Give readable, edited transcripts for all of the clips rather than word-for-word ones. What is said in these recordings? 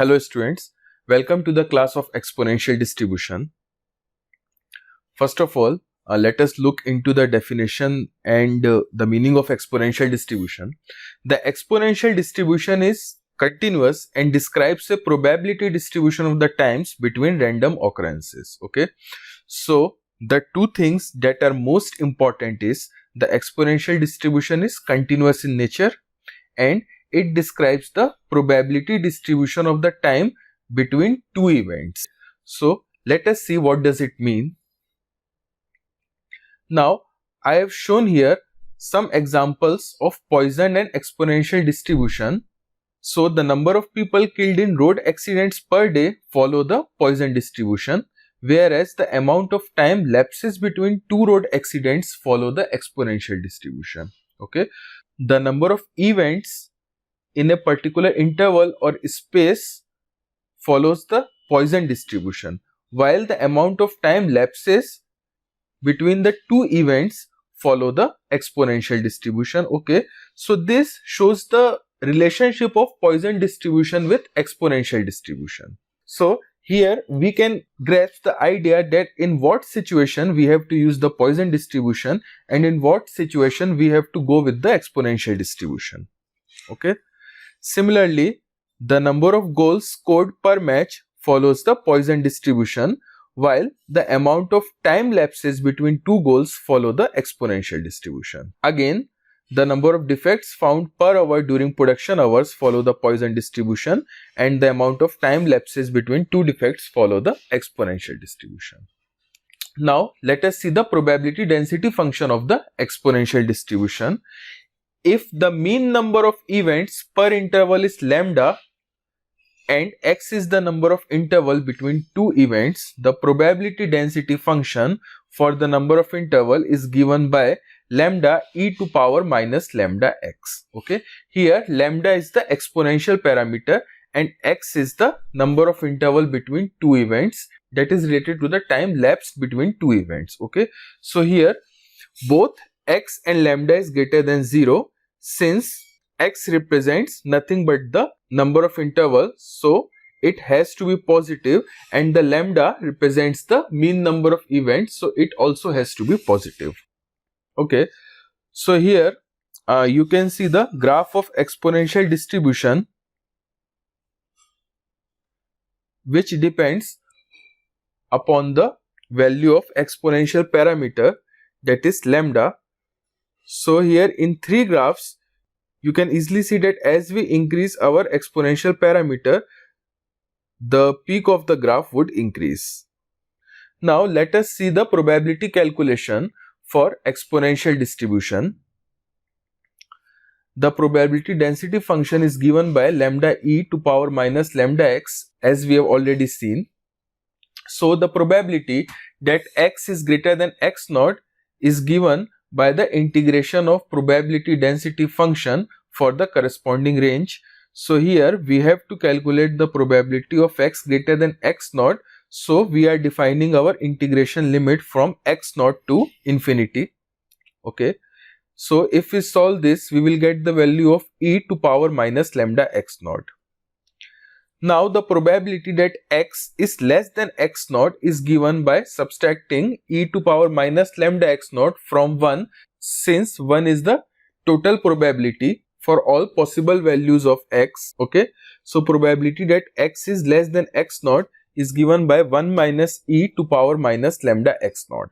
Hello students, welcome to the class of exponential distribution. First of all, let us look into the definition and the meaning of exponential distribution. The exponential distribution is continuous and describes a probability distribution of the times between random occurrences. Okay, so the two things that are most important is the exponential distribution is continuous in nature and it describes the probability distribution of the time between two events. So let us see what does it mean. Now I have shown here some examples of Poisson and exponential distribution. So the number of people killed in road accidents per day follow the Poisson distribution, whereas the amount of time lapses between two road accidents follow the exponential distribution. Okay, the number of events in a particular interval or space follows the Poisson distribution, while the amount of time lapses between the two events follow the exponential distribution. Okay, so this shows the relationship of Poisson distribution with exponential distribution. So here we can grasp the idea that in what situation we have to use the Poisson distribution and in what situation we have to go with the exponential distribution. Okay. Similarly, the number of goals scored per match follows the Poisson distribution, while the amount of time lapses between two goals follow the exponential distribution. Again, the number of defects found per hour during production hours follow the Poisson distribution, and the amount of time lapses between two defects follow the exponential distribution. Now, let us see the probability density function of the exponential distribution. If the mean number of events per interval is lambda and x is the number of interval between two events, the probability density function for the number of interval is given by lambda e to power minus lambda x. Okay, here lambda is the exponential parameter and x is the number of interval between two events, that is related to the time lapsed between two events. Okay, so here both x and lambda is greater than 0 since x represents nothing but the number of intervals, so it has to be positive, and the lambda represents the mean number of events, so it also has to be positive. Okay, so here you can see the graph of exponential distribution, which depends upon the value of exponential parameter, that is lambda. So here in three graphs you can easily see that as we increase our exponential parameter, the peak of the graph would increase. Now let us see the probability calculation for exponential distribution. The probability density function is given by lambda e to power minus lambda x, as we have already seen. So the probability that x is greater than x naught is given by the integration of probability density function for the corresponding range. So here we have to calculate the probability of x greater than x naught. So we are defining our integration limit from x naught to infinity. Okay, so if we solve this, we will get the value of e to power minus lambda x naught. Now the probability that x is less than x naught is given by subtracting e to power minus lambda x naught from 1, since 1 is the total probability for all possible values of x. Okay, so probability that x is less than x naught is given by 1 minus e to power minus lambda x naught.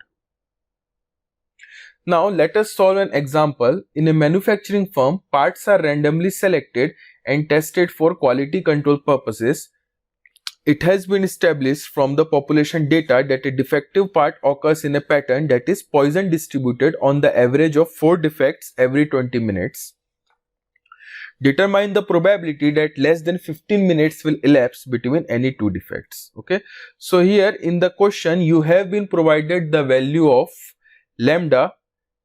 Now let us solve an example. In a manufacturing firm, parts are randomly selected and tested for quality control purposes. It has been established from the population data that a defective part occurs in a pattern that is Poisson distributed on the average of 4 defects every 20 minutes. Determine the probability that less than 15 minutes will elapse between any two defects. Okay, so here in the question you have been provided the value of lambda,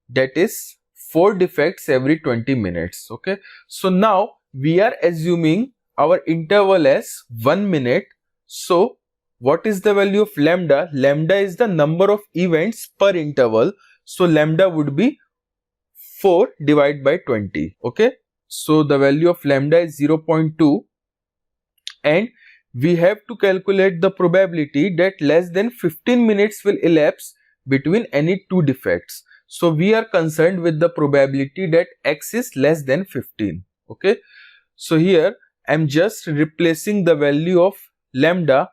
that is 4 defects every 20 minutes. Okay, so now we are assuming our interval as 1 minute. So what is the value of lambda? Lambda is the number of events per interval. So lambda would be 4 divided by 20. Okay, so the value of lambda is 0.2 and we have to calculate the probability that less than 15 minutes will elapse between any two defects. So we are concerned with the probability that x is less than 15. Okay. So here I am just replacing the value of lambda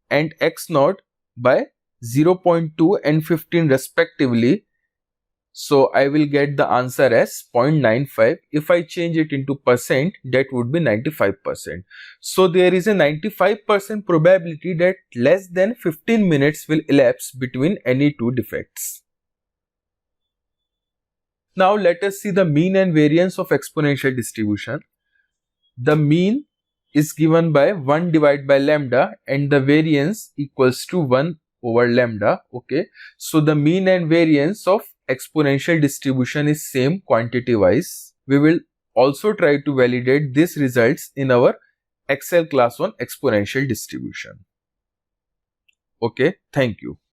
and x naught by 0.2 and 15 respectively. So I will get the answer as 0.95. If I change it into percent, that would be 95%. So there is a 95% probability that less than 15 minutes will elapse between any two defects. Now let us see the mean and variance of exponential distribution. The mean is given by 1 divided by lambda and the variance equals to 1 over lambda. Okay. So the mean and variance of exponential distribution is same quantity wise. We will also try to validate these results in our Excel class on exponential distribution. Okay. Thank you.